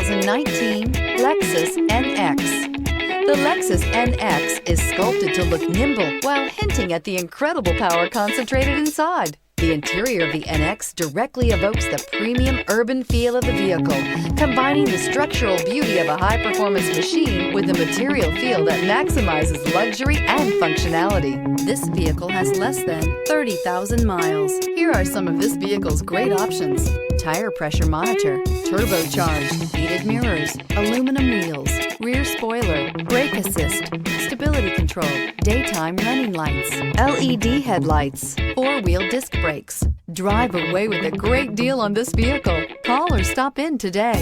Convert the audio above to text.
2019 Lexus NX. The Lexus NX is sculpted to look nimble while hinting at the incredible power concentrated inside. The interior of the NX directly evokes the premium urban feel of the vehicle, combining the structural beauty of a high-performance machine with the material feel that maximizes luxury and functionality. This vehicle has less than 30,000 miles. Here are some of this vehicle's great options: tire pressure monitor, turbocharged, heated mirrors, aluminum wheels, rear spoiler, brake assist, stability control, daytime running lights, LED headlights, four-wheel disc brakes. Drive away with a great deal on this vehicle. Call or stop in today.